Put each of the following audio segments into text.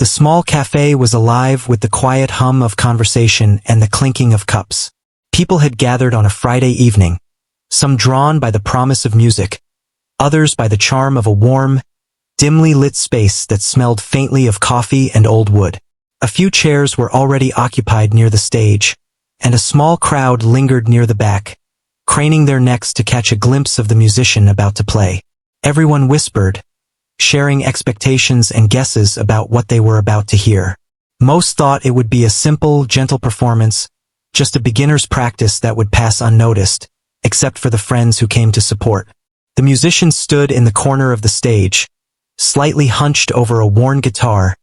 The small cafe was alive with the quiet hum of conversation and the clinking of cups. People had gathered on a Friday evening, some drawn by the promise of music, others by the charm of a warm, dimly lit space that smelled faintly of coffee and old wood. A few chairs were already occupied near the stage, and a small crowd lingered near the back, craning their necks to catch a glimpse of the musician about to play. Everyone whispered, sharing expectations and guesses about what they were about to hear. Most thought it would be a simple, gentle performance, just a beginner's practice that would pass unnoticed, except for the friends who came to support. The musician stood in the corner of the stage, slightly hunched over a worn guitar,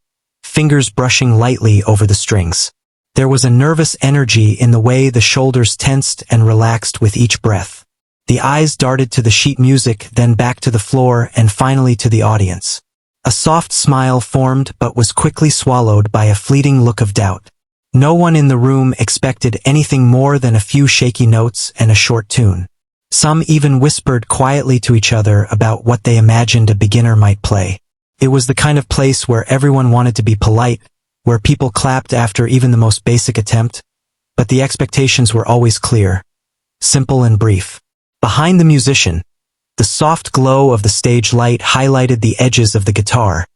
fingers brushing lightly over the strings. There was a nervous energy in the way the shoulders tensed and relaxed with each breath. The eyes darted to the sheet music, then back to the floor, and finally to the audience. A soft smile formed but was quickly swallowed by a fleeting look of doubt. No one in the room expected anything more than a few shaky notes and a short tune. Some even whispered quietly to each other about what they imagined a beginner might play. It was the kind of place where everyone wanted to be polite, where people clapped after even the most basic attempt, but the expectations were always clear, simple and brief. Behind the musician, the soft glow of the stage light highlighted the edges of the guitar,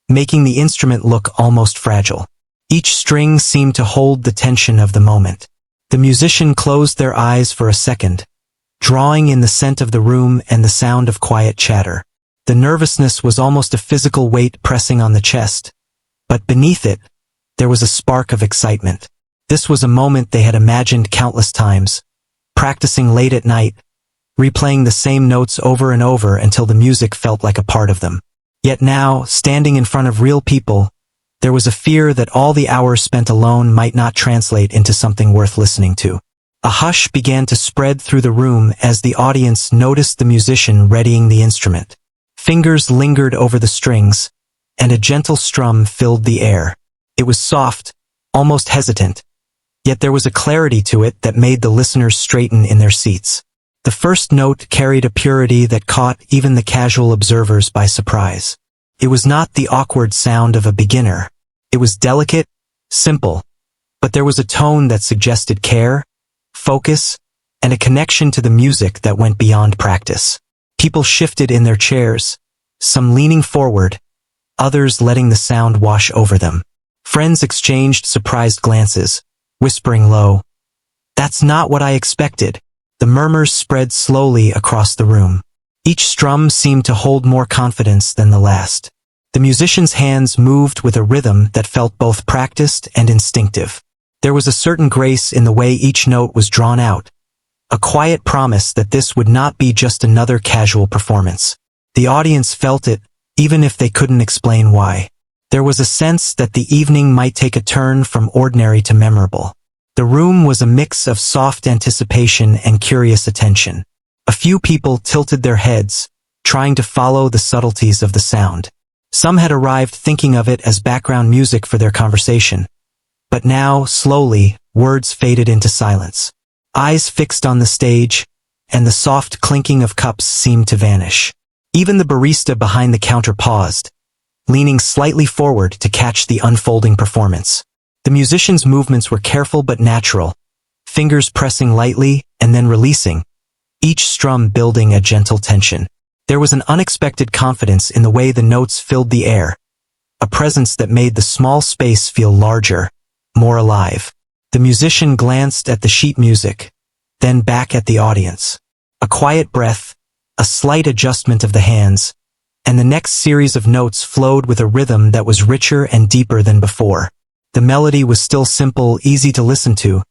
making the instrument look almost fragile. Each string seemed to hold the tension of the moment. The musician closed their eyes for a second, drawing in the scent of the room and the sound of quiet chatter. The nervousness was almost a physical weight pressing on the chest, but beneath it, there was a spark of excitement. This was a moment they had imagined countless times, practicing late at night, replaying the same notes over and over until the music felt like a part of them. Yet now, standing in front of real people, there was a fear that all the hours spent alone might not translate into something worth listening to. A hush began to spread through the room as the audience noticed the musician readying the instrument. Fingers lingered over the strings, and a gentle strum filled the air. It was soft, almost hesitant, yet there was a clarity to it that made the listeners straighten in their seats. The first note carried a purity that caught even the casual observers by surprise. It was not the awkward sound of a beginner. It was delicate, simple, but there was a tone that suggested care, focus, and a connection to the music that went beyond practice. People shifted in their chairs, some leaning forward, others letting the sound wash over them. Friends exchanged surprised glances, whispering low, "That's not what I expected." The murmurs spread slowly across the room. Each strum seemed to hold more confidence than the last. The musician's hands moved with a rhythm that felt both practiced and instinctive. There was a certain grace in the way each note was drawn out, a quiet promise that this would not be just another casual performance. The audience felt it, even if they couldn't explain why. There was a sense that the evening might take a turn from ordinary to memorable. The room was a mix of soft anticipation and curious attention. A few people tilted their heads, trying to follow the subtleties of the sound. Some had arrived thinking of it as background music for their conversation. But now, slowly, words faded into silence. Eyes fixed on the stage, and the soft clinking of cups seemed to vanish. Even the barista behind the counter paused, leaning slightly forward to catch the unfolding performance. The musician's movements were careful but natural, fingers pressing lightly and then releasing, each strum building a gentle tension. There was an unexpected confidence in the way the notes filled the air, a presence that made the small space feel larger, more alive. The musician glanced at the sheet music, then back at the audience. A quiet breath, a slight adjustment of the hands, and the next series of notes flowed with a rhythm that was richer and deeper than before. The melody was still simple, easy to listen to,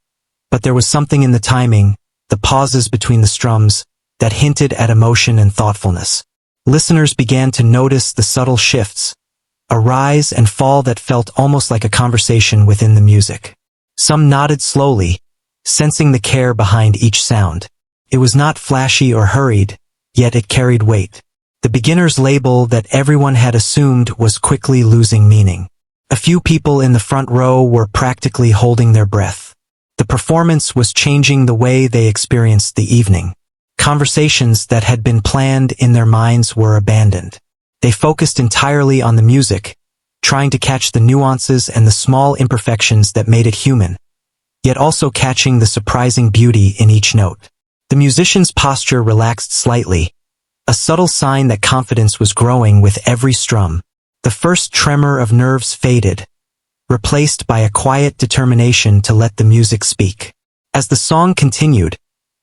but there was something in the timing, the pauses between the strums, that hinted at emotion and thoughtfulness. Listeners began to notice the subtle shifts, a rise and fall that felt almost like a conversation within the music. Some nodded slowly, sensing the care behind each sound. It was not flashy or hurried, yet it carried weight. The beginner's label that everyone had assumed was quickly losing meaning. A few people in the front row were practically holding their breath. The performance was changing the way they experienced the evening. Conversations that had been planned in their minds were abandoned. They focused entirely on the music, trying to catch the nuances and the small imperfections that made it human, yet also catching the surprising beauty in each note. The musician's posture relaxed slightly, a subtle sign that confidence was growing with every strum. The first tremor of nerves faded, replaced by a quiet determination to let the music speak. As the song continued,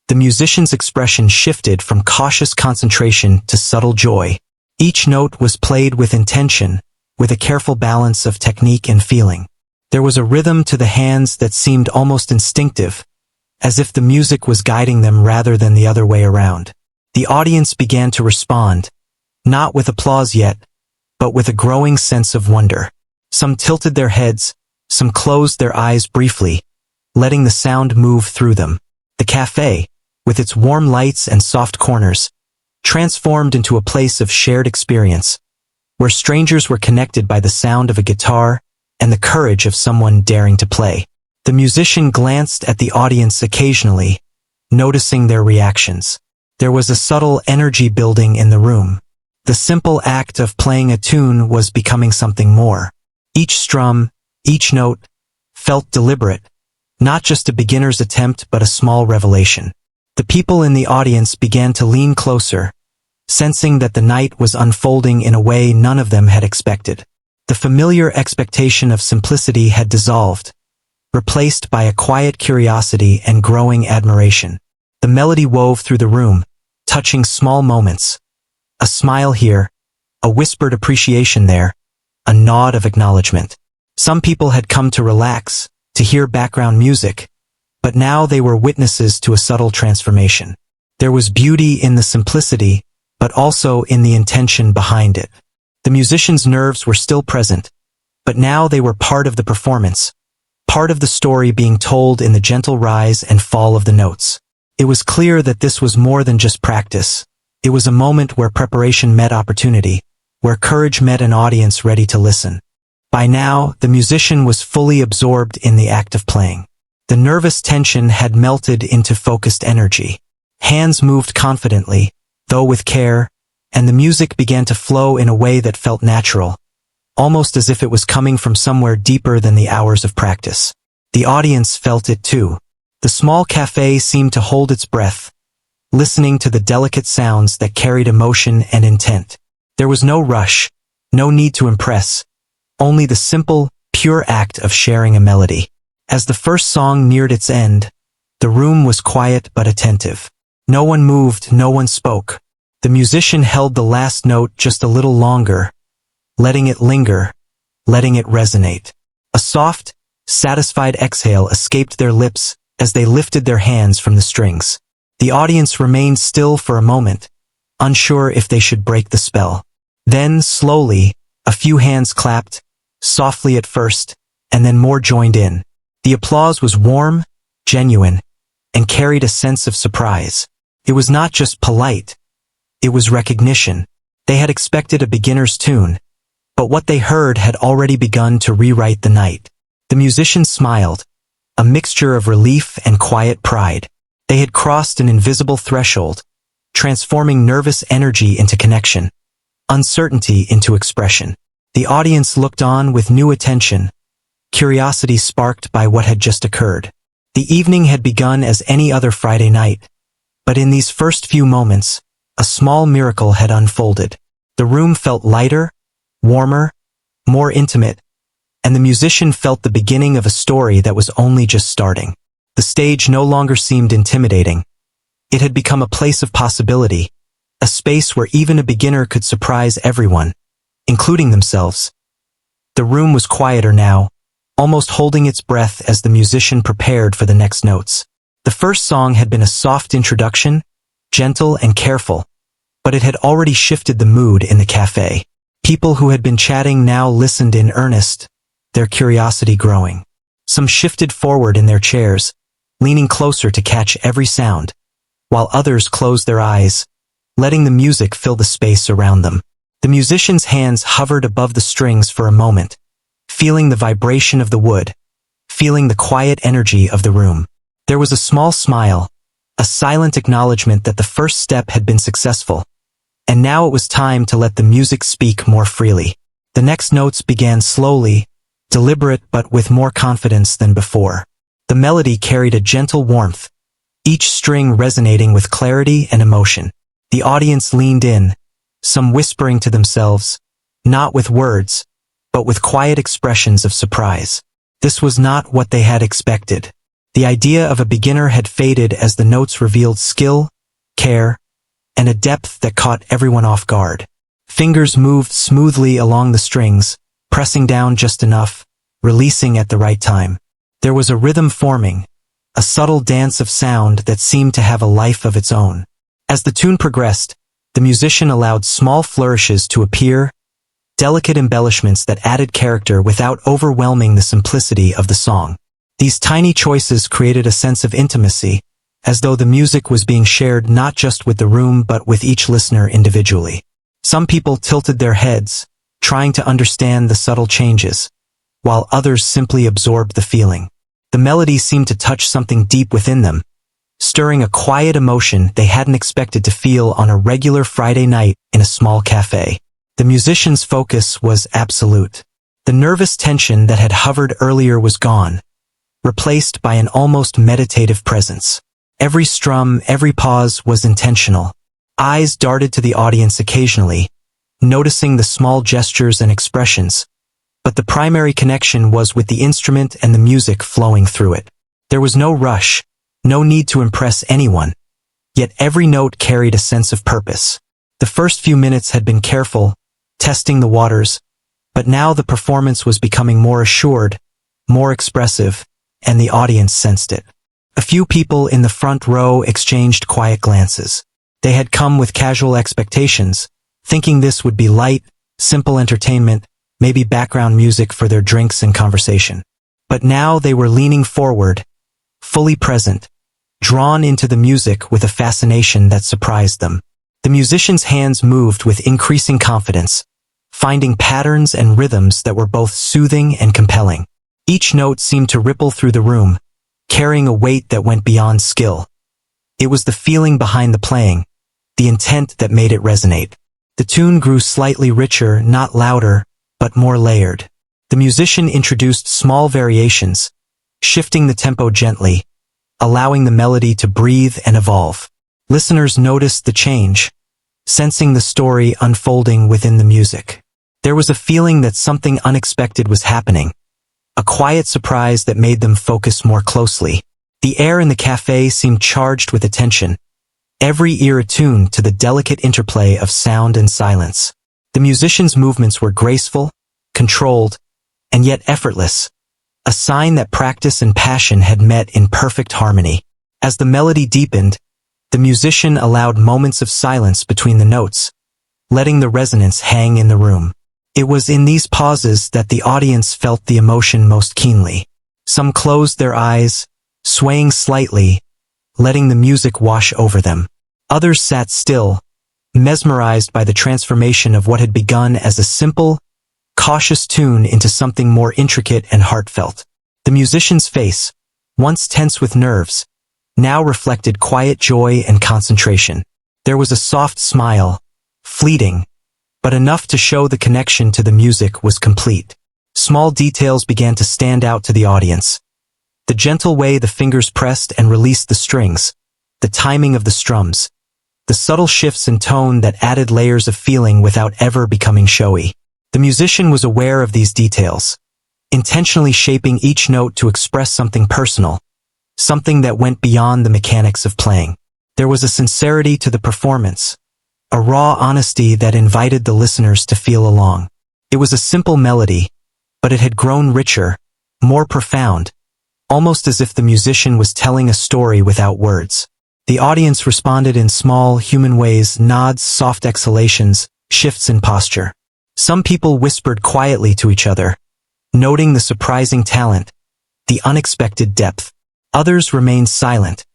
the musician's expression shifted from cautious concentration to subtle joy. Each note was played with intention, with a careful balance of technique and feeling. There was a rhythm to the hands that seemed almost instinctive, as if the music was guiding them rather than the other way around. The audience began to respond, not with applause yet, but with a growing sense of wonder. Some tilted their heads, some closed their eyes briefly, letting the sound move through them. The cafe, with its warm lights and soft corners, transformed into a place of shared experience, where strangers were connected by the sound of a guitar and the courage of someone daring to play. The musician glanced at the audience occasionally, noticing their reactions. There was a subtle energy building in the room. The simple act of playing a tune was becoming something more. Each strum, each note, felt deliberate, not just a beginner's attempt but a small revelation. The people in the audience began to lean closer, sensing that the night was unfolding in a way none of them had expected. The familiar expectation of simplicity had dissolved, replaced by a quiet curiosity and growing admiration. The melody wove through the room, touching small moments. A smile here, a whispered appreciation there, a nod of acknowledgement. Some people had come to relax, to hear background music, but now they were witnesses to a subtle transformation. There was beauty in the simplicity, but also in the intention behind it. The musician's nerves were still present, but now they were part of the performance, part of the story being told in the gentle rise and fall of the notes. It was clear that this was more than just practice. It was a moment where preparation met opportunity, where courage met an audience ready to listen. By now, the musician was fully absorbed in the act of playing. The nervous tension had melted into focused energy. Hands moved confidently, though with care, and the music began to flow in a way that felt natural, almost as if it was coming from somewhere deeper than the hours of practice. The audience felt it too. The small cafe seemed to hold its breath, listening to the delicate sounds that carried emotion and intent. There was no rush, no need to impress, only the simple, pure act of sharing a melody. As the first song neared its end, the room was quiet but attentive. No one moved, no one spoke. The musician held the last note just a little longer, letting it linger, letting it resonate. A soft, satisfied exhale escaped their lips as they lifted their hands from the strings. The audience remained still for a moment, unsure if they should break the spell. Then, slowly, a few hands clapped, softly at first, and then more joined in. The applause was warm, genuine, and carried a sense of surprise. It was not just polite. It was recognition. They had expected a beginner's tune, but what they heard had already begun to rewrite the night. The musician smiled, a mixture of relief and quiet pride. They had crossed an invisible threshold, transforming nervous energy into connection, uncertainty into expression. The audience looked on with new attention, curiosity sparked by what had just occurred. The evening had begun as any other Friday night, but in these first few moments, a small miracle had unfolded. The room felt lighter, warmer, more intimate, and the musician felt the beginning of a story that was only just starting. The stage no longer seemed intimidating. It had become a place of possibility, a space where even a beginner could surprise everyone, including themselves. The room was quieter now, almost holding its breath as the musician prepared for the next notes. The first song had been a soft introduction, gentle and careful, but it had already shifted the mood in the cafe. People who had been chatting now listened in earnest, their curiosity growing. Some shifted forward in their chairs, leaning closer to catch every sound, while others closed their eyes, letting the music fill the space around them. The musician's hands hovered above the strings for a moment, feeling the vibration of the wood, feeling the quiet energy of the room. There was a small smile, a silent acknowledgement that the first step had been successful, and now it was time to let the music speak more freely. The next notes began slowly, deliberate but with more confidence than before. The melody carried a gentle warmth, each string resonating with clarity and emotion. The audience leaned in, some whispering to themselves, not with words, but with quiet expressions of surprise. This was not what they had expected. The idea of a beginner had faded as the notes revealed skill, care, and a depth that caught everyone off guard. Fingers moved smoothly along the strings, pressing down just enough, releasing at the right time. There was a rhythm forming, a subtle dance of sound that seemed to have a life of its own. As the tune progressed, the musician allowed small flourishes to appear, delicate embellishments that added character without overwhelming the simplicity of the song. These tiny choices created a sense of intimacy, as though the music was being shared not just with the room but with each listener individually. Some people tilted their heads, trying to understand the subtle changes, while others simply absorbed the feeling. The melody seemed to touch something deep within them, stirring a quiet emotion they hadn't expected to feel on a regular Friday night in a small cafe. The musician's focus was absolute. The nervous tension that had hovered earlier was gone, replaced by an almost meditative presence. Every strum, every pause was intentional. Eyes darted to the audience occasionally, noticing the small gestures and expressions, but the primary connection was with the instrument and the music flowing through it. There was no rush, no need to impress anyone, yet every note carried a sense of purpose. The first few minutes had been careful, testing the waters, but now the performance was becoming more assured, more expressive, and the audience sensed it. A few people in the front row exchanged quiet glances. They had come with casual expectations, thinking this would be light, simple entertainment, maybe background music for their drinks and conversation. But now they were leaning forward, fully present, drawn into the music with a fascination that surprised them. The musician's hands moved with increasing confidence, finding patterns and rhythms that were both soothing and compelling. Each note seemed to ripple through the room, carrying a weight that went beyond skill. It was the feeling behind the playing, the intent that made it resonate. The tune grew slightly richer, not louder, but more layered. The musician introduced small variations, shifting the tempo gently, allowing the melody to breathe and evolve. Listeners noticed the change, sensing the story unfolding within the music. There was a feeling that something unexpected was happening, a quiet surprise that made them focus more closely. The air in the cafe seemed charged with attention, every ear attuned to the delicate interplay of sound and silence. The musician's movements were graceful, controlled, and yet effortless, a sign that practice and passion had met in perfect harmony. As the melody deepened, the musician allowed moments of silence between the notes, letting the resonance hang in the room. It was in these pauses that the audience felt the emotion most keenly. Some closed their eyes, swaying slightly, letting the music wash over them. Others sat still, mesmerized by the transformation of what had begun as a simple, cautious tune into something more intricate and heartfelt. The musician's face, once tense with nerves, now reflected quiet joy and concentration. There was a soft smile, fleeting, but enough to show the connection to the music was complete. Small details began to stand out to the audience. The gentle way the fingers pressed and released the strings, the timing of the strums, the subtle shifts in tone that added layers of feeling without ever becoming showy. The musician was aware of these details, intentionally shaping each note to express something personal, something that went beyond the mechanics of playing. There was a sincerity to the performance, a raw honesty that invited the listeners to feel along. It was a simple melody, but it had grown richer, more profound, almost as if the musician was telling a story without words. The audience responded in small, human ways, nods, soft exhalations, shifts in posture. Some people whispered quietly to each other, noting the surprising talent, the unexpected depth. Others remained silent,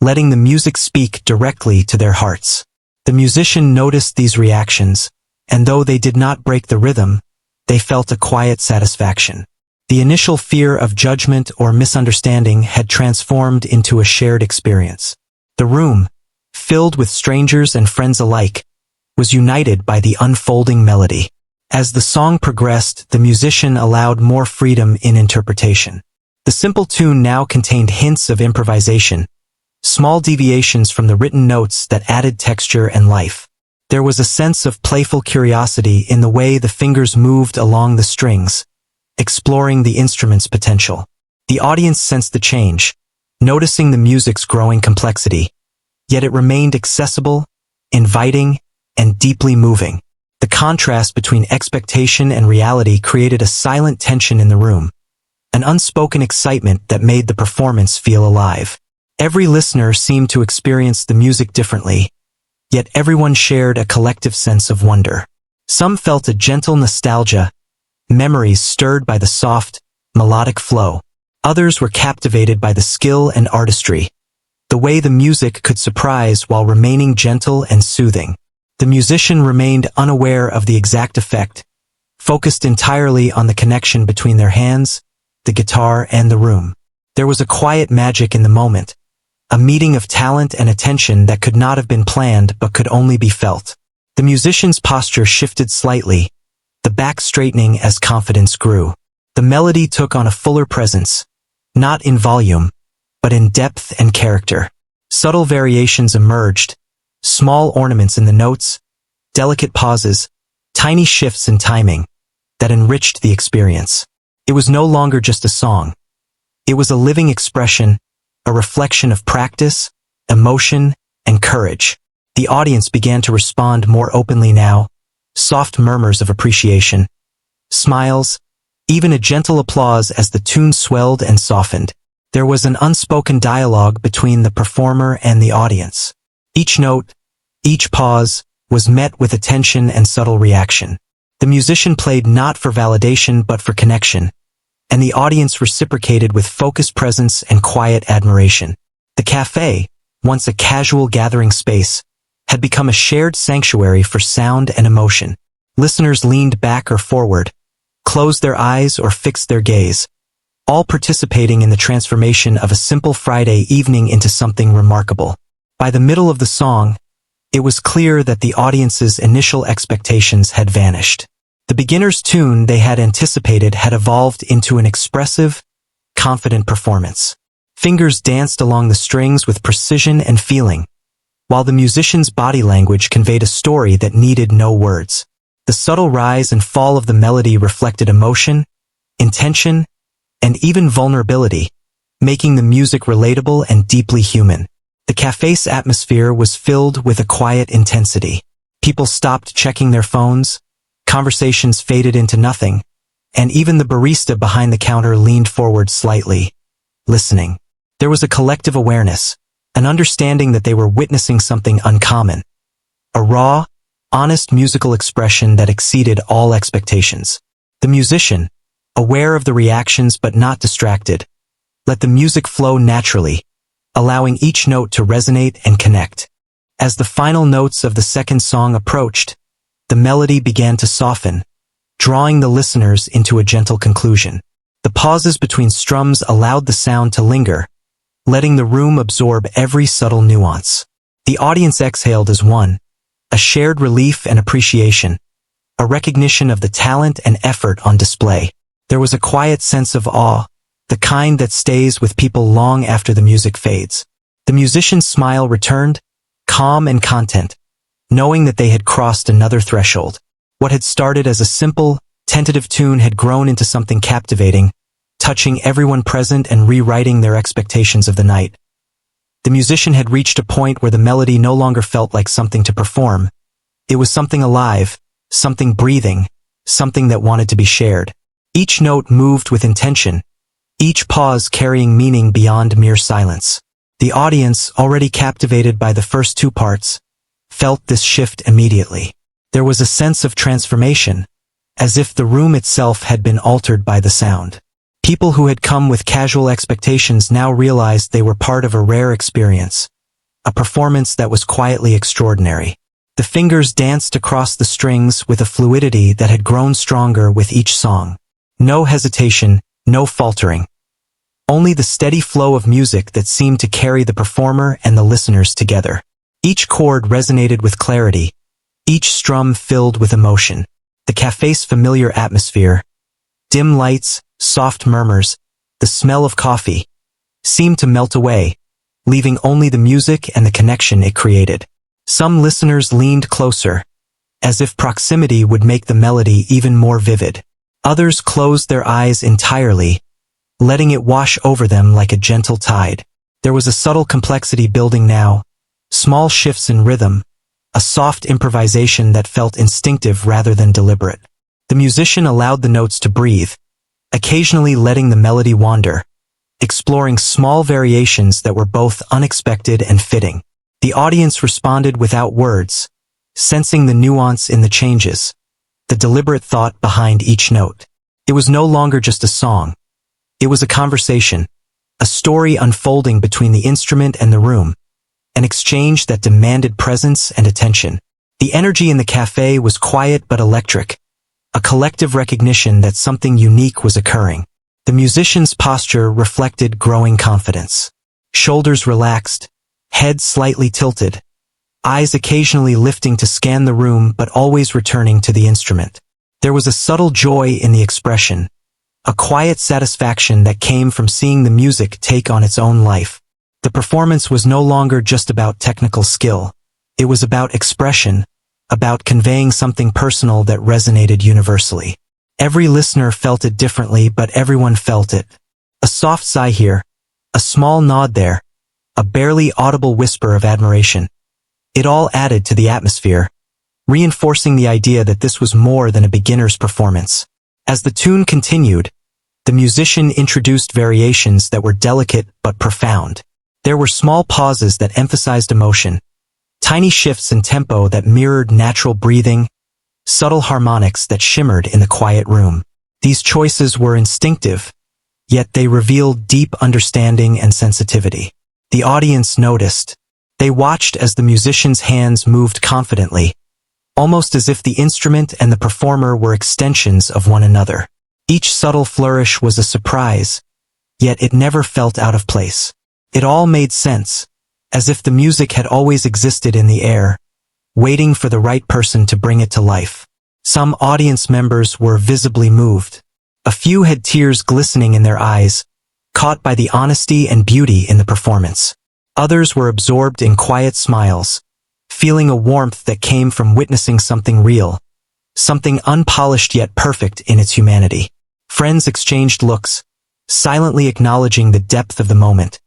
letting the music speak directly to their hearts. The musician noticed these reactions, and though they did not break the rhythm, they felt a quiet satisfaction. The initial fear of judgment or misunderstanding had transformed into a shared experience. The room, filled with strangers and friends alike, was united by the unfolding melody. As the song progressed, the musician allowed more freedom in interpretation. The simple tune now contained hints of improvisation, small deviations from the written notes that added texture and life. There was a sense of playful curiosity in the way the fingers moved along the strings, exploring the instrument's potential. The audience sensed the change, noticing the music's growing complexity, yet it remained accessible, inviting, and deeply moving. The contrast between expectation and reality created a silent tension in the room, an unspoken excitement that made the performance feel alive. Every listener seemed to experience the music differently, yet everyone shared a collective sense of wonder. Some felt a gentle nostalgia, memories stirred by the soft, melodic flow. Others were captivated by the skill and artistry, the way the music could surprise while remaining gentle and soothing. The musician remained unaware of the exact effect, focused entirely on the connection between their hands, the guitar, and the room. There was a quiet magic in the moment, a meeting of talent and attention that could not have been planned but could only be felt. The musician's posture shifted slightly, the back straightening as confidence grew. The melody took on a fuller presence, not in volume, but in depth and character. Subtle variations emerged, small ornaments in the notes, delicate pauses, tiny shifts in timing that enriched the experience. It was no longer just a song. It was a living expression, a reflection of practice, emotion, and courage. The audience began to respond more openly now, soft murmurs of appreciation, smiles, even a gentle applause as the tune swelled and softened. There was an unspoken dialogue between the performer and the audience. Each note, each pause, was met with attention and subtle reaction. The musician played not for validation but for connection, and the audience reciprocated with focused presence and quiet admiration. The cafe, once a casual gathering space, had become a shared sanctuary for sound and emotion. Listeners leaned back or forward, closed their eyes or fixed their gaze, all participating in the transformation of a simple Friday evening into something remarkable. By the middle of the song, it was clear that the audience's initial expectations had vanished. The beginner's tune they had anticipated had evolved into an expressive, confident performance. Fingers danced along the strings with precision and feeling, while the musician's body language conveyed a story that needed no words. The subtle rise and fall of the melody reflected emotion, intention, and even vulnerability, making the music relatable and deeply human. The cafe's atmosphere was filled with a quiet intensity. People stopped checking their phones, conversations faded into nothing, and even the barista behind the counter leaned forward slightly, listening. There was a collective awareness, an understanding that they were witnessing something uncommon, a raw, honest musical expression that exceeded all expectations. The musician, aware of the reactions but not distracted, let the music flow naturally, allowing each note to resonate and connect. As the final notes of the second song approached, the melody began to soften, drawing the listeners into a gentle conclusion. The pauses between strums allowed the sound to linger, letting the room absorb every subtle nuance. The audience exhaled as one, a shared relief and appreciation, a recognition of the talent and effort on display. There was a quiet sense of awe, the kind that stays with people long after the music fades. The musician's smile returned, calm and content, knowing that they had crossed another threshold. What had started as a simple, tentative tune had grown into something captivating, touching everyone present and rewriting their expectations of the night. The musician had reached a point where the melody no longer felt like something to perform. It was something alive, something breathing, something that wanted to be shared. Each note moved with intention, each pause carrying meaning beyond mere silence. The audience, already captivated by the first two parts, felt this shift immediately. There was a sense of transformation, as if the room itself had been altered by the sound. People who had come with casual expectations now realized they were part of a rare experience, a performance that was quietly extraordinary. The fingers danced across the strings with a fluidity that had grown stronger with each song. No hesitation, no faltering. Only the steady flow of music that seemed to carry the performer and the listeners together. Each chord resonated with clarity, each strum filled with emotion. The cafe's familiar atmosphere, dim lights, soft murmurs, the smell of coffee, seemed to melt away, leaving only the music and the connection it created. Some listeners leaned closer, as if proximity would make the melody even more vivid. Others closed their eyes entirely, letting it wash over them like a gentle tide. There was a subtle complexity building now, small shifts in rhythm, a soft improvisation that felt instinctive rather than deliberate. The musician allowed the notes to breathe, occasionally letting the melody wander, exploring small variations that were both unexpected and fitting. The audience responded without words, sensing the nuance in the changes, the deliberate thought behind each note. It was no longer just a song. It was a conversation, a story unfolding between the instrument and the room, an exchange that demanded presence and attention. The energy in the cafe was quiet but electric, a collective recognition that something unique was occurring. The musician's posture reflected growing confidence. Shoulders relaxed, head slightly tilted, eyes occasionally lifting to scan the room but always returning to the instrument. There was a subtle joy in the expression, a quiet satisfaction that came from seeing the music take on its own life. The performance was no longer just about technical skill. It was about expression, about conveying something personal that resonated universally. Every listener felt it differently, but everyone felt it. A soft sigh here, a small nod there, a barely audible whisper of admiration. It all added to the atmosphere, reinforcing the idea that this was more than a beginner's performance. As the tune continued, the musician introduced variations that were delicate but profound. There were small pauses that emphasized emotion, tiny shifts in tempo that mirrored natural breathing, subtle harmonics that shimmered in the quiet room. These choices were instinctive, yet they revealed deep understanding and sensitivity. The audience noticed. They watched as the musician's hands moved confidently, almost as if the instrument and the performer were extensions of one another. Each subtle flourish was a surprise, yet it never felt out of place. It all made sense, as if the music had always existed in the air, waiting for the right person to bring it to life. Some audience members were visibly moved. A few had tears glistening in their eyes, caught by the honesty and beauty in the performance. Others were absorbed in quiet smiles, feeling a warmth that came from witnessing something real, something unpolished yet perfect in its humanity. Friends exchanged looks, silently acknowledging the depth of the moment,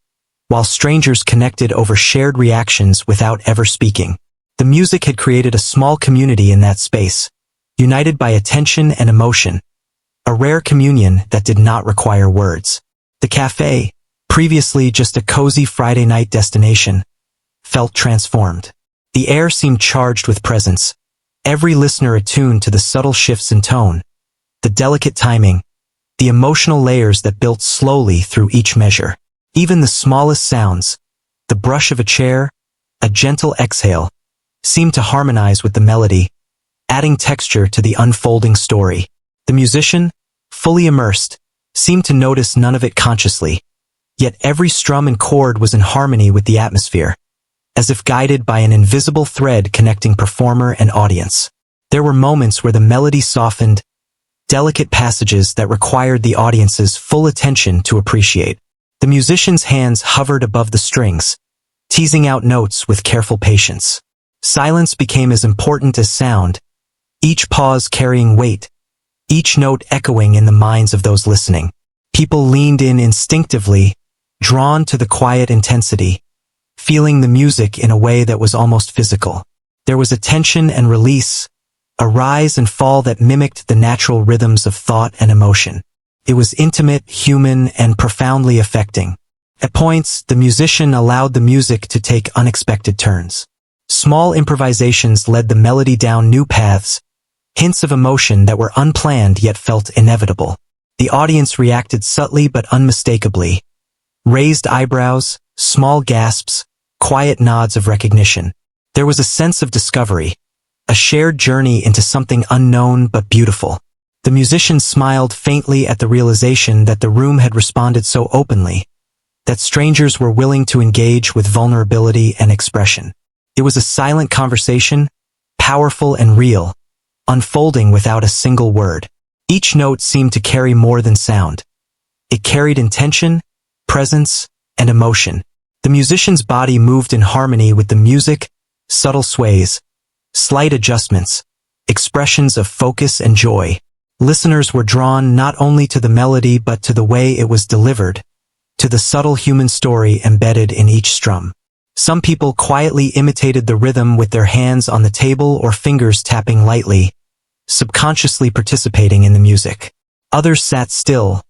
while strangers connected over shared reactions without ever speaking. The music had created a small community in that space, united by attention and emotion, a rare communion that did not require words. The cafe, previously just a cozy Friday night destination, felt transformed. The air seemed charged with presence, every listener attuned to the subtle shifts in tone, the delicate timing, the emotional layers that built slowly through each measure. Even the smallest sounds, the brush of a chair, a gentle exhale, seemed to harmonize with the melody, adding texture to the unfolding story. The musician, fully immersed, seemed to notice none of it consciously, yet every strum and chord was in harmony with the atmosphere, as if guided by an invisible thread connecting performer and audience. There were moments where the melody softened, delicate passages that required the audience's full attention to appreciate. The musician's hands hovered above the strings, teasing out notes with careful patience. Silence became as important as sound, each pause carrying weight, each note echoing in the minds of those listening. People leaned in instinctively, drawn to the quiet intensity, feeling the music in a way that was almost physical. There was a tension and release, a rise and fall that mimicked the natural rhythms of thought and emotion. It was intimate, human, and profoundly affecting. At points, the musician allowed the music to take unexpected turns. Small improvisations led the melody down new paths, hints of emotion that were unplanned yet felt inevitable. The audience reacted subtly but unmistakably. Raised eyebrows, small gasps, quiet nods of recognition. There was a sense of discovery, a shared journey into something unknown but beautiful. The musician smiled faintly at the realization that the room had responded so openly, that strangers were willing to engage with vulnerability and expression. It was a silent conversation, powerful and real, unfolding without a single word. Each note seemed to carry more than sound. It carried intention, presence, and emotion. The musician's body moved in harmony with the music, subtle sways, slight adjustments, expressions of focus and joy. Listeners were drawn not only to the melody but to the way it was delivered, to the subtle human story embedded in each strum. Some people quietly imitated the rhythm with their hands on the table or fingers tapping lightly, subconsciously participating in the music. Others sat still,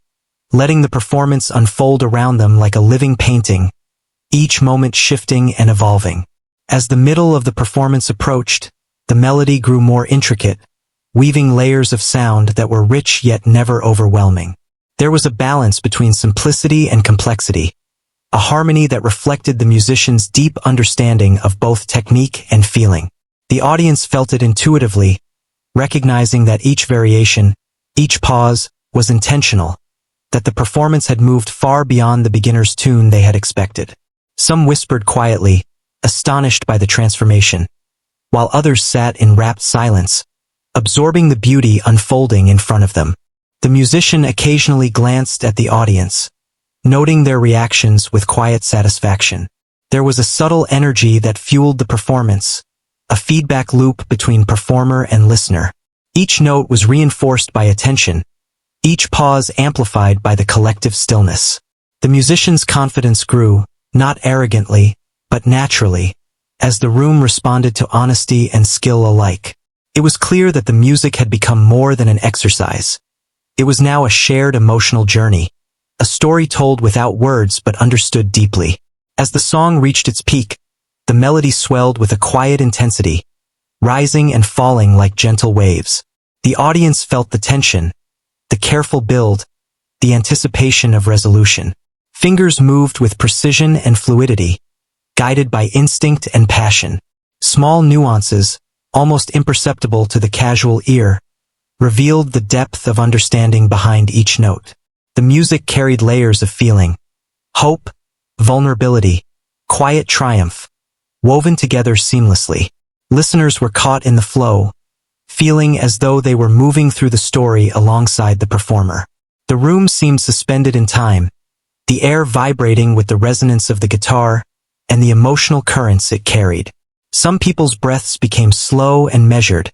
letting the performance unfold around them like a living painting, each moment shifting and evolving. As the middle of the performance approached, the melody grew more intricate, weaving layers of sound that were rich yet never overwhelming. There was a balance between simplicity and complexity, a harmony that reflected the musician's deep understanding of both technique and feeling. The audience felt it intuitively, recognizing that each variation, each pause, was intentional, that the performance had moved far beyond the beginner's tune they had expected. Some whispered quietly, astonished by the transformation, while others sat in rapt silence, absorbing the beauty unfolding in front of them. The musician occasionally glanced at the audience, noting their reactions with quiet satisfaction. There was a subtle energy that fueled the performance, a feedback loop between performer and listener. Each note was reinforced by attention, each pause amplified by the collective stillness. The musician's confidence grew, not arrogantly, but naturally, as the room responded to honesty and skill alike. It was clear that the music had become more than an exercise. It was now a shared emotional journey, a story told without words but understood deeply. As the song reached its peak, the melody swelled with a quiet intensity, rising and falling like gentle waves. The audience felt the tension, the careful build, the anticipation of resolution. Fingers moved with precision and fluidity, guided by instinct and passion. Small nuances, almost imperceptible to the casual ear, revealed the depth of understanding behind each note. The music carried layers of feeling, hope, vulnerability, quiet triumph, woven together seamlessly. Listeners were caught in the flow, feeling as though they were moving through the story alongside the performer. The room seemed suspended in time, the air vibrating with the resonance of the guitar and the emotional currents it carried. Some people's breaths became slow and measured,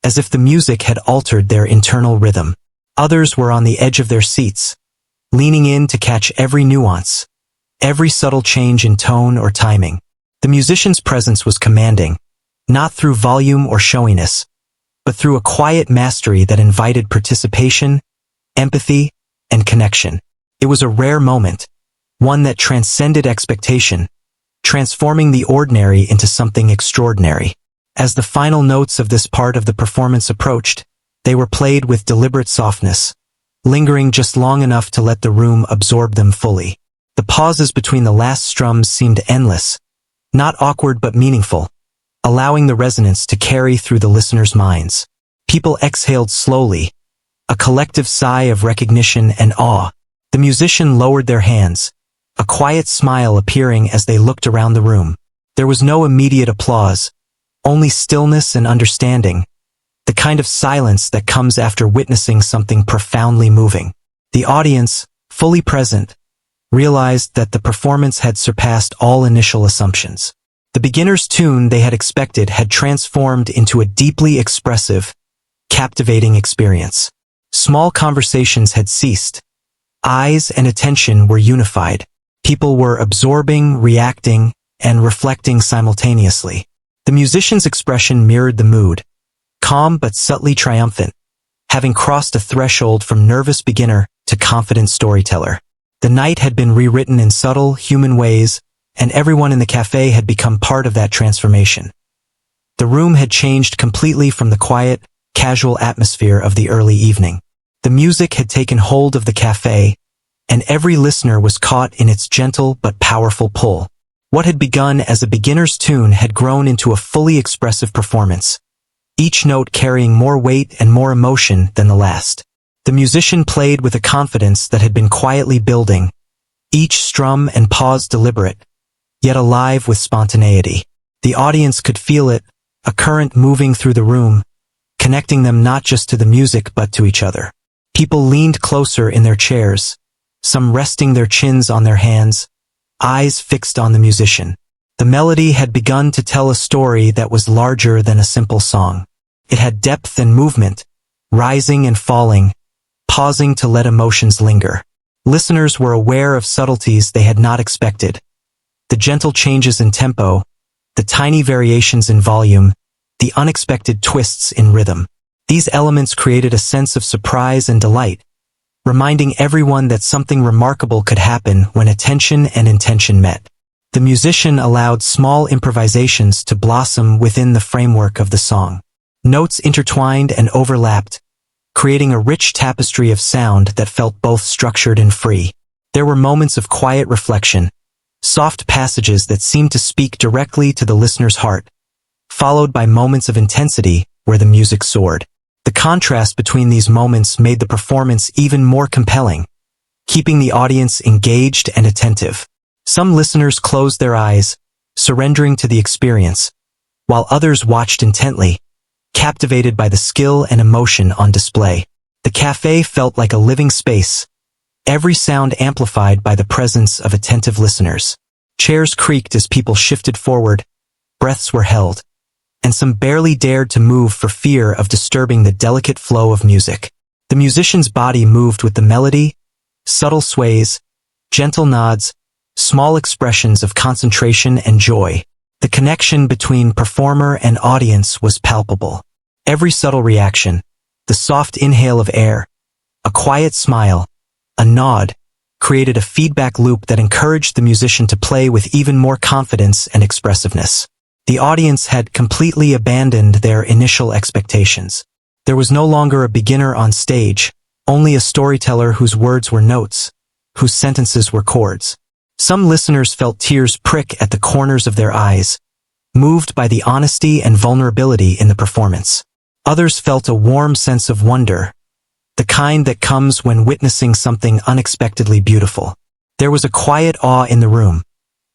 as if the music had altered their internal rhythm. Others were on the edge of their seats, leaning in to catch every nuance, every subtle change in tone or timing. The musician's presence was commanding, not through volume or showiness, but through a quiet mastery that invited participation, empathy, and connection. It was a rare moment, one that transcended expectation, transforming the ordinary into something extraordinary. As the final notes of this part of the performance approached, they were played with deliberate softness, lingering just long enough to let the room absorb them fully. The pauses between the last strums seemed endless, not awkward but meaningful, allowing the resonance to carry through the listeners' minds. People exhaled slowly, a collective sigh of recognition and awe. The musician lowered their hands, a quiet smile appearing as they looked around the room. There was no immediate applause, only stillness and understanding, the kind of silence that comes after witnessing something profoundly moving. The audience, fully present, realized that the performance had surpassed all initial assumptions. The beginner's tune they had expected had transformed into a deeply expressive, captivating experience. Small conversations had ceased. Eyes and attention were unified. People were absorbing, reacting, and reflecting simultaneously. The musician's expression mirrored the mood, calm but subtly triumphant, having crossed a threshold from nervous beginner to confident storyteller. The night had been rewritten in subtle, human ways, and everyone in the cafe had become part of that transformation. The room had changed completely from the quiet, casual atmosphere of the early evening. The music had taken hold of the cafe, and every listener was caught in its gentle but powerful pull. What had begun as a beginner's tune had grown into a fully expressive performance, each note carrying more weight and more emotion than the last. The musician played with a confidence that had been quietly building, each strum and pause deliberate, yet alive with spontaneity. The audience could feel it, a current moving through the room, connecting them not just to the music but to each other. People leaned closer in their chairs, some resting their chins on their hands, eyes fixed on the musician. The melody had begun to tell a story that was larger than a simple song. It had depth and movement, rising and falling, pausing to let emotions linger. Listeners were aware of subtleties they had not expected. The gentle changes in tempo, the tiny variations in volume, the unexpected twists in rhythm. These elements created a sense of surprise and delight, reminding everyone that something remarkable could happen when attention and intention met. The musician allowed small improvisations to blossom within the framework of the song. Notes intertwined and overlapped, creating a rich tapestry of sound that felt both structured and free. There were moments of quiet reflection, soft passages that seemed to speak directly to the listener's heart, followed by moments of intensity where the music soared. The contrast between these moments made the performance even more compelling, keeping the audience engaged and attentive. Some listeners closed their eyes, surrendering to the experience, while others watched intently, captivated by the skill and emotion on display. The cafe felt like a living space, every sound amplified by the presence of attentive listeners. Chairs creaked as people shifted forward, breaths were held, and some barely dared to move for fear of disturbing the delicate flow of music. The musician's body moved with the melody, subtle sways, gentle nods, small expressions of concentration and joy. The connection between performer and audience was palpable. Every subtle reaction, the soft inhale of air, a quiet smile, a nod, created a feedback loop that encouraged the musician to play with even more confidence and expressiveness. The audience had completely abandoned their initial expectations. There was no longer a beginner on stage, only a storyteller whose words were notes, whose sentences were chords. Some listeners felt tears prick at the corners of their eyes, moved by the honesty and vulnerability in the performance. Others felt a warm sense of wonder, the kind that comes when witnessing something unexpectedly beautiful. There was a quiet awe in the room,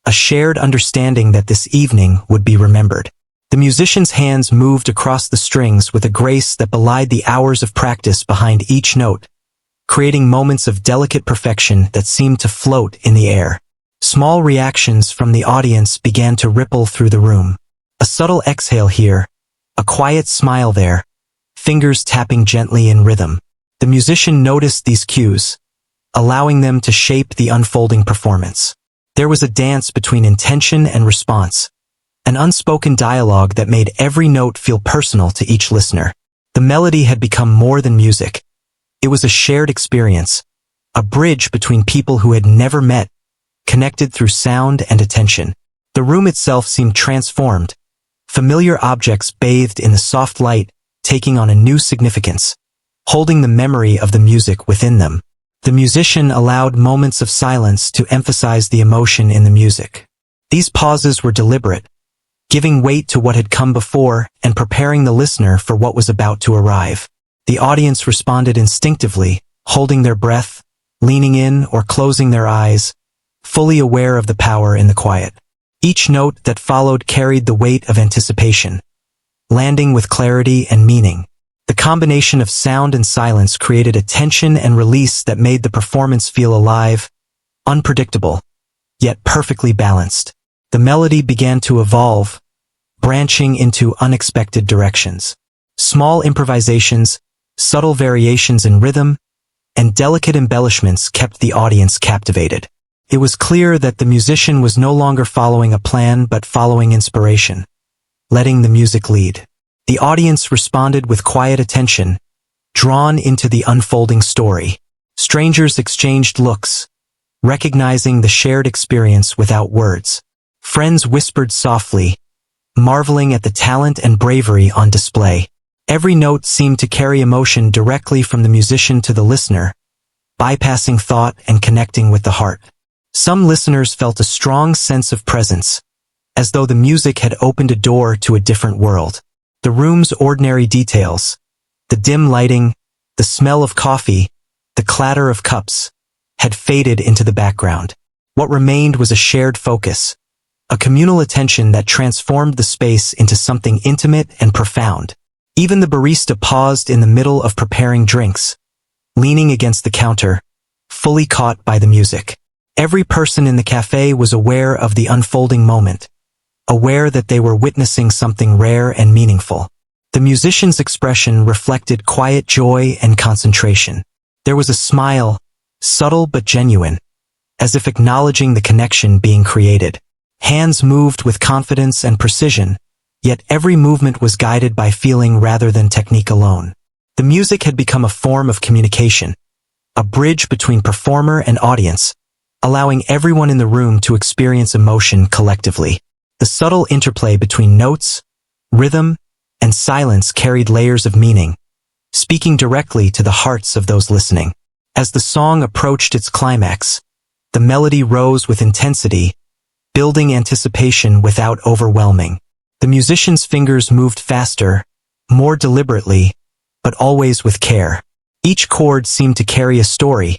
a shared understanding that this evening would be remembered. The musician's hands moved across the strings with a grace that belied the hours of practice behind each note, creating moments of delicate perfection that seemed to float in the air. Small reactions from the audience began to ripple through the room. A subtle exhale here, a quiet smile there, fingers tapping gently in rhythm. The musician noticed these cues, allowing them to shape the unfolding performance. There was a dance between intention and response, an unspoken dialogue that made every note feel personal to each listener. The melody had become more than music. It was a shared experience, a bridge between people who had never met, connected through sound and attention. The room itself seemed transformed, familiar objects bathed in the soft light, taking on a new significance, holding the memory of the music within them. The musician allowed moments of silence to emphasize the emotion in the music. These pauses were deliberate, giving weight to what had come before and preparing the listener for what was about to arrive. The audience responded instinctively, holding their breath, leaning in or closing their eyes, fully aware of the power in the quiet. Each note that followed carried the weight of anticipation, landing with clarity and meaning. The combination of sound and silence created a tension and release that made the performance feel alive, unpredictable, yet perfectly balanced. The melody began to evolve, branching into unexpected directions. Small improvisations, subtle variations in rhythm, and delicate embellishments kept the audience captivated. It was clear that the musician was no longer following a plan but following inspiration, letting the music lead. The audience responded with quiet attention, drawn into the unfolding story. Strangers exchanged looks, recognizing the shared experience without words. Friends whispered softly, marveling at the talent and bravery on display. Every note seemed to carry emotion directly from the musician to the listener, bypassing thought and connecting with the heart. Some listeners felt a strong sense of presence, as though the music had opened a door to a different world. The room's ordinary details, the dim lighting, the smell of coffee, the clatter of cups, had faded into the background. What remained was a shared focus, a communal attention that transformed the space into something intimate and profound. Even the barista paused in the middle of preparing drinks, leaning against the counter, fully caught by the music. Every person in the cafe was aware of the unfolding moment, aware that they were witnessing something rare and meaningful. The musician's expression reflected quiet joy and concentration. There was a smile, subtle but genuine, as if acknowledging the connection being created. Hands moved with confidence and precision, yet every movement was guided by feeling rather than technique alone. The music had become a form of communication, a bridge between performer and audience, allowing everyone in the room to experience emotion collectively. The subtle interplay between notes, rhythm, and silence carried layers of meaning, speaking directly to the hearts of those listening. As the song approached its climax, the melody rose with intensity, building anticipation without overwhelming. The musician's fingers moved faster, more deliberately, but always with care. Each chord seemed to carry a story,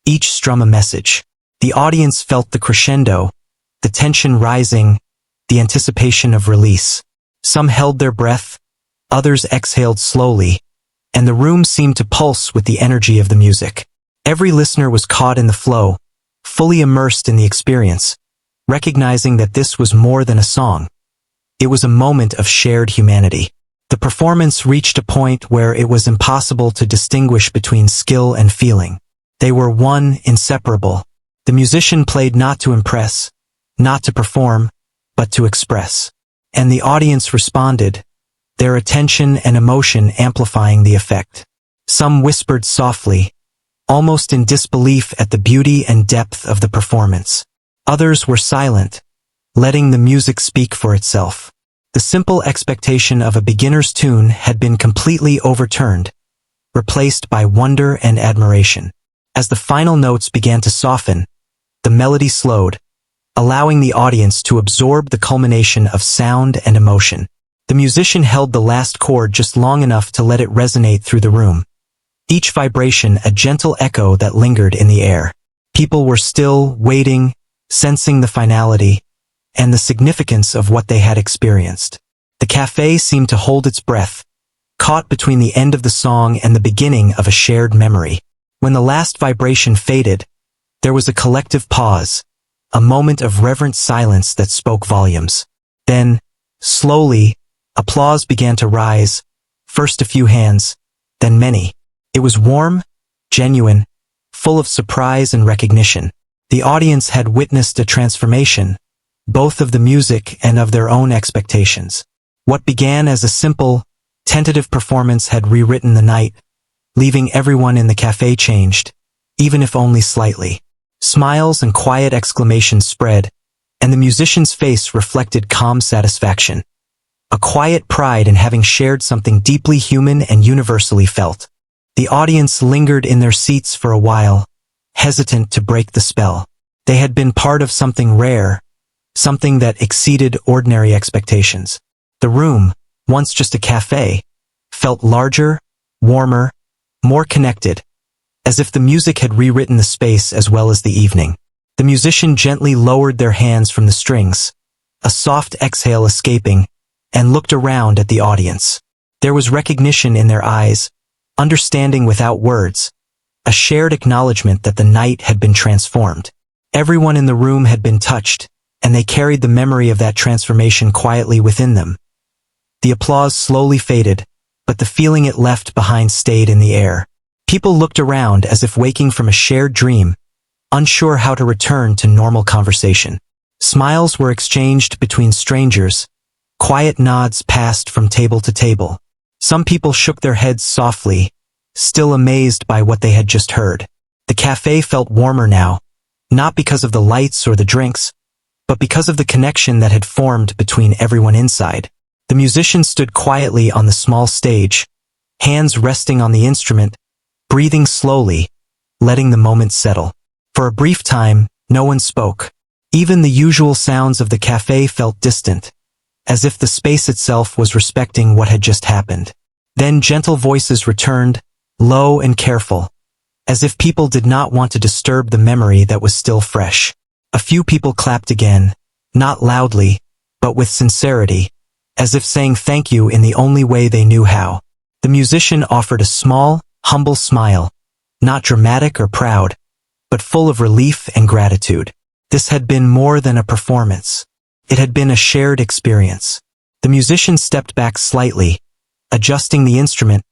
each strum a message. The audience felt the crescendo, the tension rising, the anticipation of release. Some held their breath, others exhaled slowly, and the room seemed to pulse with the energy of the music. Every listener was caught in the flow, fully immersed in the experience, recognizing that this was more than a song. It was a moment of shared humanity. The performance reached a point where it was impossible to distinguish between skill and feeling. They were one, inseparable. The musician played not to impress, not to perform, but to express. And the audience responded, their attention and emotion amplifying the effect. Some whispered softly, almost in disbelief at the beauty and depth of the performance. Others were silent, letting the music speak for itself. The simple expectation of a beginner's tune had been completely overturned, replaced by wonder and admiration. As the final notes began to soften, the melody slowed, allowing the audience to absorb the culmination of sound and emotion. The musician held the last chord just long enough to let it resonate through the room, each vibration a gentle echo that lingered in the air. People were still, waiting, sensing the finality and the significance of what they had experienced. The cafe seemed to hold its breath, caught between the end of the song and the beginning of a shared memory. When the last vibration faded, there was a collective pause, a moment of reverent silence that spoke volumes. Then, slowly, applause began to rise, first a few hands, then many. It was warm, genuine, full of surprise and recognition. The audience had witnessed a transformation, both of the music and of their own expectations. What began as a simple, tentative performance had rewritten the night, leaving everyone in the cafe changed, even if only slightly. Smiles and quiet exclamations spread, and the musician's face reflected calm satisfaction. A quiet pride in having shared something deeply human and universally felt. The audience lingered in their seats for a while, hesitant to break the spell. They had been part of something rare, something that exceeded ordinary expectations. The room, once just a cafe, felt larger, warmer, more connected, as if the music had rewritten the space as well as the evening. The musician gently lowered their hands from the strings, a soft exhale escaping, and looked around at the audience. There was recognition in their eyes, understanding without words, a shared acknowledgement that the night had been transformed. Everyone in the room had been touched, and they carried the memory of that transformation quietly within them. The applause slowly faded, but the feeling it left behind stayed in the air. People looked around as if waking from a shared dream, unsure how to return to normal conversation. Smiles were exchanged between strangers. Quiet nods passed from table to table. Some people shook their heads softly, still amazed by what they had just heard. The cafe felt warmer now, not because of the lights or the drinks, but because of the connection that had formed between everyone inside. The musician stood quietly on the small stage, hands resting on the instrument, breathing slowly, letting the moment settle. For a brief time, no one spoke. Even the usual sounds of the cafe felt distant, as if the space itself was respecting what had just happened. Then gentle voices returned, low and careful, as if people did not want to disturb the memory that was still fresh. A few people clapped again, not loudly, but with sincerity, as if saying thank you in the only way they knew how. The musician offered a small, humble smile, not dramatic or proud, but full of relief and gratitude. This had been more than a performance. It had been a shared experience. The musician stepped back slightly, adjusting the instrument,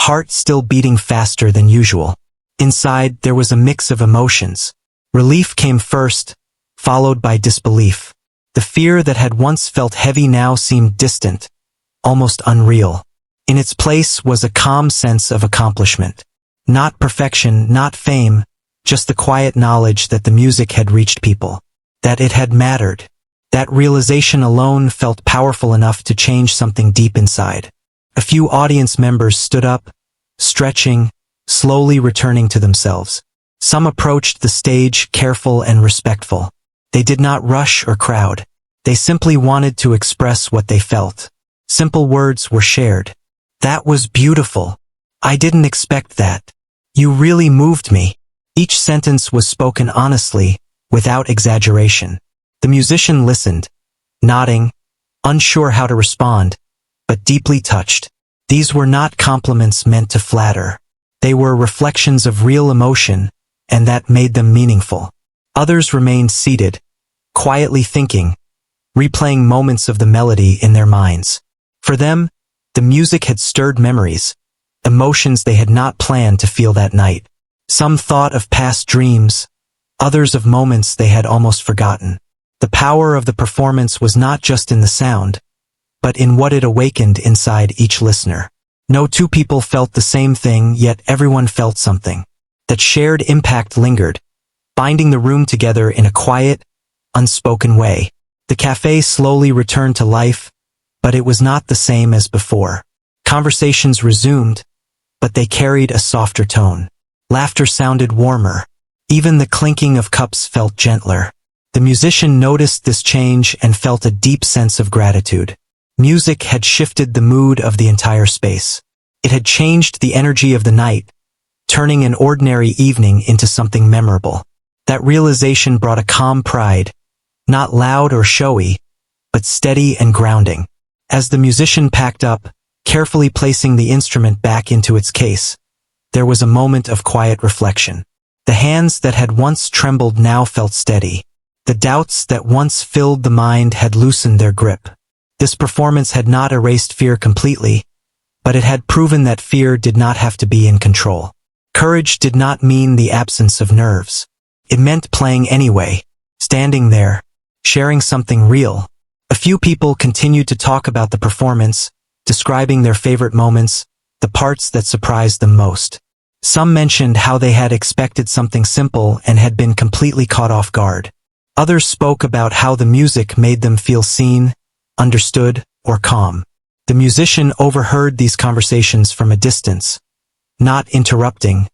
heart still beating faster than usual. Inside, there was a mix of emotions. Relief came first, followed by disbelief. The fear that had once felt heavy now seemed distant, almost unreal. In its place was a calm sense of accomplishment. Not perfection, not fame, just the quiet knowledge that the music had reached people. That it had mattered. That realization alone felt powerful enough to change something deep inside. A few audience members stood up, stretching, slowly returning to themselves. Some approached the stage careful and respectful. They did not rush or crowd. They simply wanted to express what they felt. Simple words were shared. "That was beautiful. I didn't expect that. You really moved me." Each sentence was spoken honestly, without exaggeration. The musician listened, nodding, unsure how to respond, but deeply touched. These were not compliments meant to flatter. They were reflections of real emotion, and that made them meaningful. Others remained seated, quietly thinking, replaying moments of the melody in their minds. For them, the music had stirred memories, emotions they had not planned to feel that night. Some thought of past dreams, others of moments they had almost forgotten. The power of the performance was not just in the sound, but in what it awakened inside each listener. No two people felt the same thing, yet everyone felt something. That shared impact lingered, binding the room together in a quiet, unspoken way. The cafe slowly returned to life, but it was not the same as before. Conversations resumed, but they carried a softer tone. Laughter sounded warmer. Even the clinking of cups felt gentler. The musician noticed this change and felt a deep sense of gratitude. Music had shifted the mood of the entire space. It had changed the energy of the night, turning an ordinary evening into something memorable. That realization brought a calm pride, not loud or showy, but steady and grounding. As the musician packed up, carefully placing the instrument back into its case, there was a moment of quiet reflection. The hands that had once trembled now felt steady. The doubts that once filled the mind had loosened their grip. This performance had not erased fear completely, but it had proven that fear did not have to be in control. Courage did not mean the absence of nerves. It meant playing anyway, standing there, sharing something real. A few people continued to talk about the performance, describing their favorite moments, the parts that surprised them most. Some mentioned how they had expected something simple and had been completely caught off guard. Others spoke about how the music made them feel seen, understood, or calm. The musician overheard these conversations from a distance, not interrupting,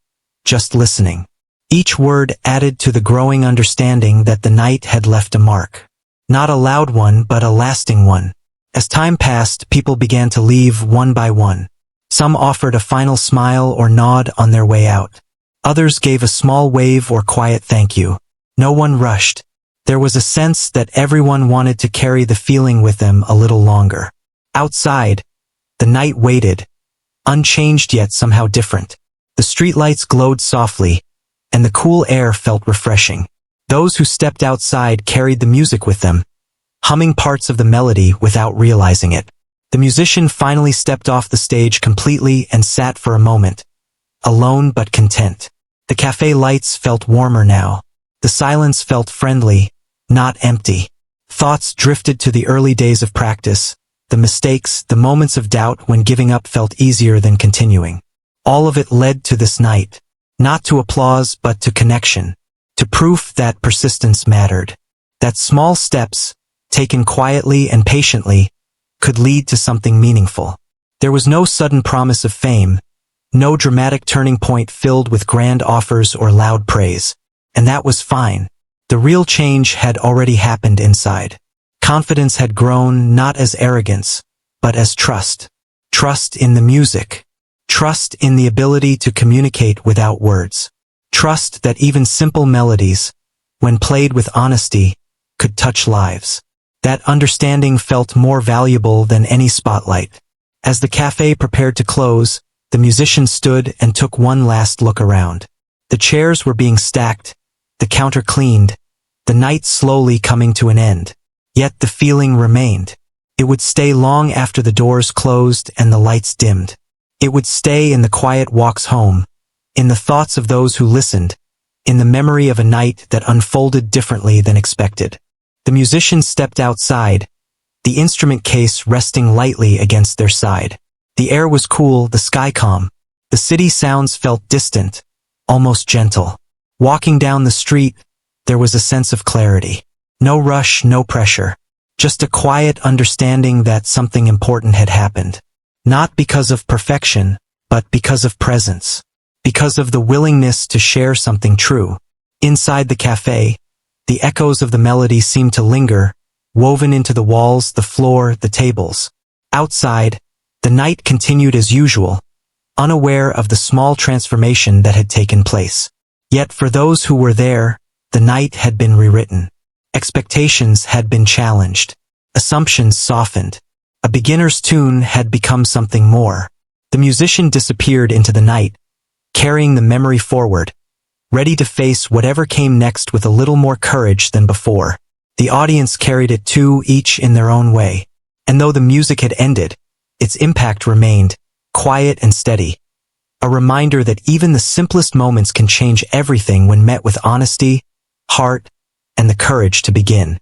just listening. Each word added to the growing understanding that the night had left a mark. Not a loud one, but a lasting one. As time passed, people began to leave one by one. Some offered a final smile or nod on their way out. Others gave a small wave or quiet thank you. No one rushed. There was a sense that everyone wanted to carry the feeling with them a little longer. Outside, the night waited, unchanged yet somehow different. The streetlights glowed softly, and the cool air felt refreshing. Those who stepped outside carried the music with them, humming parts of the melody without realizing it. The musician finally stepped off the stage completely and sat for a moment, alone but content. The cafe lights felt warmer now. The silence felt friendly, not empty. Thoughts drifted to the early days of practice, the mistakes, the moments of doubt when giving up felt easier than continuing. All of it led to this night, not to applause but to connection, to proof that persistence mattered, that small steps, taken quietly and patiently, could lead to something meaningful. There was no sudden promise of fame, no dramatic turning point filled with grand offers or loud praise. And that was fine. The real change had already happened inside. Confidence had grown not as arrogance, but as trust. Trust in the music. Trust in the ability to communicate without words. Trust that even simple melodies, when played with honesty, could touch lives. That understanding felt more valuable than any spotlight. As the cafe prepared to close, The musician stood and took one last look around. The chairs were being stacked, the counter cleaned, the night slowly coming to an end. Yet the feeling remained. It would stay long after the doors closed and the lights dimmed. It would stay in the quiet walks home, in the thoughts of those who listened, in the memory of a night that unfolded differently than expected. The musicians stepped outside, the instrument case resting lightly against their side. The air was cool, the sky calm. The city sounds felt distant, almost gentle. Walking down the street, there was a sense of clarity. No rush, no pressure. Just a quiet understanding that something important had happened. Not because of perfection, but because of presence. Because of the willingness to share something true. Inside the cafe, the echoes of the melody seemed to linger, woven into the walls, the floor, the tables. Outside, the night continued as usual, unaware of the small transformation that had taken place. Yet for those who were there, the night had been rewritten. Expectations had been challenged. Assumptions softened. A beginner's tune had become something more. The musician disappeared into the night, carrying the memory forward, ready to face whatever came next with a little more courage than before. The audience carried it too, each in their own way. And though the music had ended, its impact remained, quiet and steady. A reminder that even the simplest moments can change everything when met with honesty, heart, and the courage to begin.